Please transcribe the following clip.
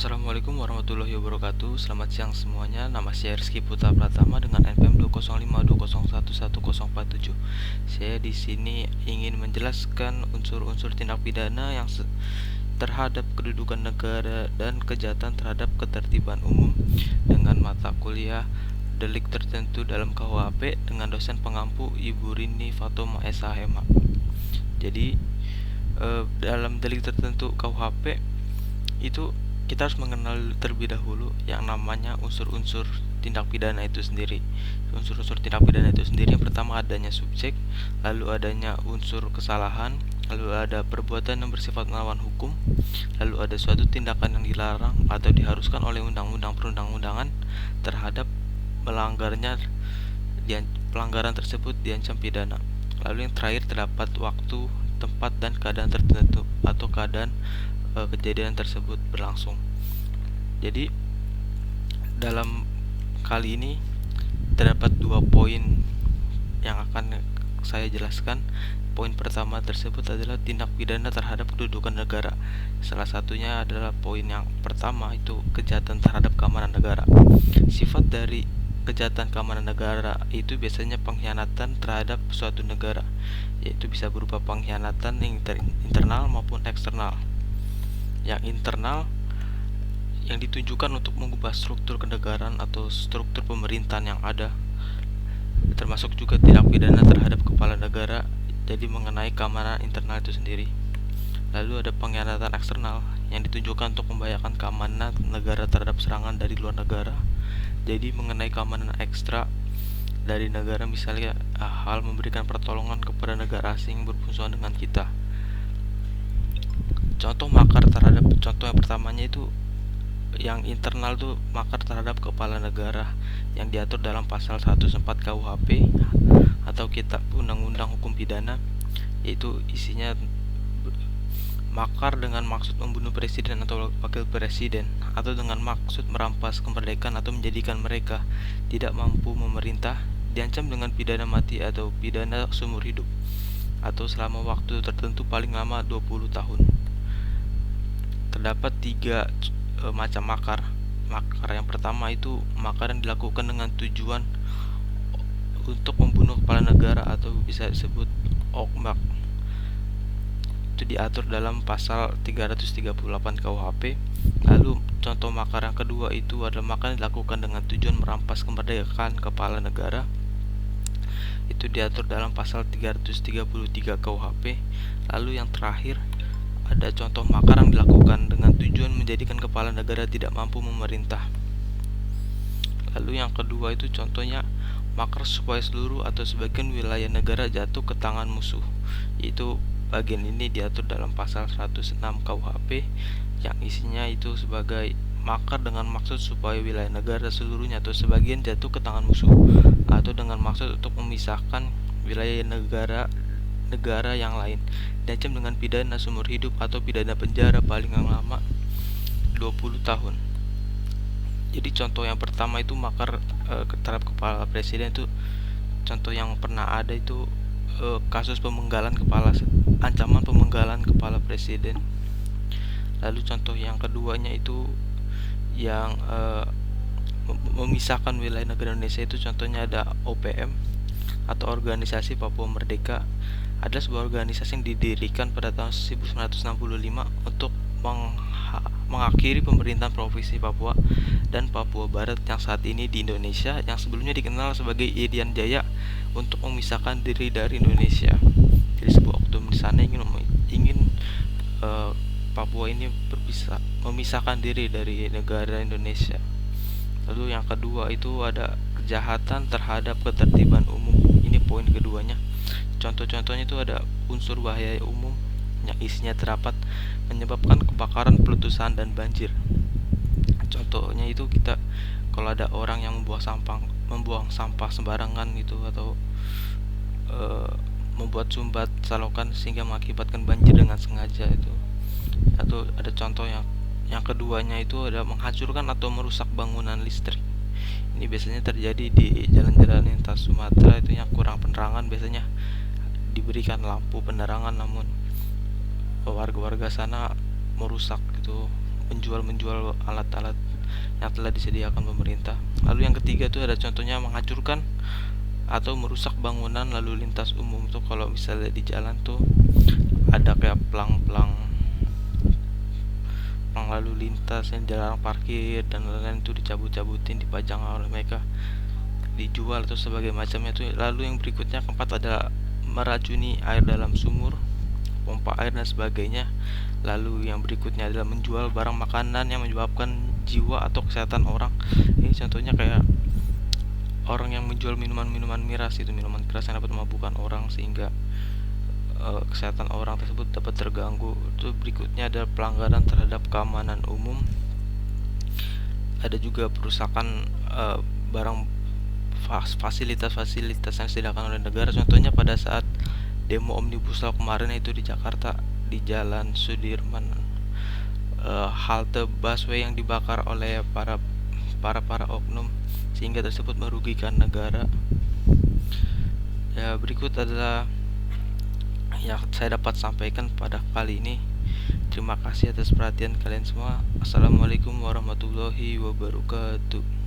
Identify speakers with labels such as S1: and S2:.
S1: Assalamualaikum warahmatullahi wabarakatuh. Selamat siang semuanya. Nama saya Rizky Putra Pratama dengan NPM 20520111047. Saya di sini ingin menjelaskan unsur-unsur tindak pidana yang terhadap kedudukan negara dan kejahatan terhadap ketertiban umum dengan mata kuliah delik tertentu dalam KUHP dengan dosen pengampu Ibu Rini Fatoma SHMH. Jadi dalam delik tertentu KUHP itu kita harus mengenal terlebih dahulu yang namanya unsur-unsur tindak pidana itu sendiri. Unsur-unsur tindak pidana itu sendiri yang pertama adanya subjek, lalu adanya unsur kesalahan, lalu ada perbuatan yang bersifat melawan hukum, lalu ada suatu tindakan yang dilarang atau diharuskan oleh undang-undang perundang-undangan terhadap melanggarnya, pelanggaran tersebut diancam pidana. Lalu yang terakhir terdapat waktu, tempat dan keadaan tertentu atau keadaan kejadian tersebut berlangsung. Jadi dalam kali ini terdapat 2 poin yang akan saya jelaskan. Poin pertama tersebut adalah tindak pidana terhadap kedudukan negara. Salah satunya adalah poin yang pertama itu kejahatan terhadap keamanan negara. Sifat dari kejahatan keamanan negara itu biasanya pengkhianatan terhadap suatu negara, yaitu bisa berupa pengkhianatan internal maupun eksternal. Yang internal yang ditunjukkan untuk mengubah struktur kenegaraan atau struktur pemerintahan yang ada, termasuk juga tindak pidana terhadap kepala negara, jadi mengenai keamanan internal itu sendiri. Lalu ada pengkhianatan eksternal yang ditunjukkan untuk membahayakan keamanan negara terhadap serangan dari luar negara, jadi mengenai keamanan ekstra dari negara, misalnya hal memberikan pertolongan kepada negara asing bermusuhan dengan kita. Contoh yang pertamanya itu yang internal tuh makar terhadap kepala negara yang diatur dalam pasal 104 KUHP atau Kitab Undang-Undang Hukum Pidana, yaitu isinya makar dengan maksud membunuh presiden atau wakil presiden, atau dengan maksud merampas kemerdekaan atau menjadikan mereka tidak mampu memerintah, diancam dengan pidana mati atau pidana seumur hidup atau selama waktu tertentu paling lama 20 tahun. Terdapat 3 macam makar. Makar yang pertama itu makar yang dilakukan dengan tujuan untuk membunuh kepala negara atau bisa disebut okmak. Itu diatur dalam pasal 338 KUHP. Lalu contoh makar yang kedua itu adalah makar yang dilakukan dengan tujuan merampas kemerdekaan kepala negara. Itu diatur dalam pasal 333 KUHP. Lalu yang terakhir ada contoh makar yang dilakukan dengan tujuan menjadikan kepala negara tidak mampu memerintah. Lalu yang kedua itu contohnya makar supaya seluruh atau sebagian wilayah negara jatuh ke tangan musuh. Itu bagian ini diatur dalam pasal 106 KUHP yang isinya itu sebagai makar dengan maksud supaya wilayah negara seluruhnya atau sebagian jatuh ke tangan musuh, atau dengan maksud untuk memisahkan wilayah negara yang lain, diancam dengan pidana seumur hidup atau pidana penjara paling lama 20 tahun. Jadi contoh yang pertama itu makar terhadap kepala presiden, itu contoh yang pernah ada itu kasus ancaman pemenggalan kepala presiden. Lalu contoh yang keduanya itu yang memisahkan wilayah negara Indonesia, itu contohnya ada OPM atau Organisasi Papua Merdeka. Adalah sebuah organisasi yang didirikan pada tahun 1965 untuk mengakhiri pemerintahan Provinsi Papua dan Papua Barat yang saat ini di Indonesia, yang sebelumnya dikenal sebagai Irian Jaya, untuk memisahkan diri dari Indonesia. Jadi sebuah oknum di sana ingin Papua ini memisahkan diri dari negara Indonesia. Lalu yang kedua itu ada kejahatan terhadap ketertiban umum. Ini poin keduanya. Contoh-contohnya itu ada unsur bahaya umum yang isinya terdapat menyebabkan kebakaran, peletusan, dan banjir. Contohnya itu kita kalau ada orang yang membuang sampah sembarangan gitu, atau membuat sumbat selokan sehingga mengakibatkan banjir dengan sengaja itu. Atau ada contoh yang keduanya itu ada menghancurkan atau merusak bangunan listrik. Ini biasanya terjadi di jalan-jalan lintas Sumatera itu yang kurang penerangan, biasanya diberikan lampu penerangan namun warga-warga sana merusak gitu, menjual alat-alat yang telah disediakan pemerintah. Lalu yang ketiga itu ada contohnya menghancurkan atau merusak bangunan lalu lintas umum. Tuh kalau misalnya di jalan tuh ada kayak pelang-pelang lalu lintas yang dilarang parkir dan lain-lain, itu dicabut-cabutin, dipajang oleh mereka, dijual atau sebagai macamnya tuh. Lalu yang berikutnya keempat ada meracuni air dalam sumur, pompa air dan sebagainya. Lalu yang berikutnya adalah menjual barang makanan yang menyebabkan jiwa atau kesehatan orang. Ini contohnya kayak orang yang menjual minuman-minuman miras, itu minuman keras yang dapat memabukkan orang sehingga kesehatan orang tersebut dapat terganggu. Itu berikutnya ada pelanggaran terhadap keamanan umum. Ada juga perusakan barang fasilitas-fasilitas yang disediakan oleh negara. Contohnya pada saat demo Omnibus Law kemarin itu di Jakarta, di Jalan Sudirman, halte busway yang dibakar oleh para oknum sehingga tersebut merugikan negara. Ya, berikut adalah yang saya dapat sampaikan pada kali ini. Terima kasih atas perhatian kalian semua. Assalamualaikum warahmatullahi wabarakatuh.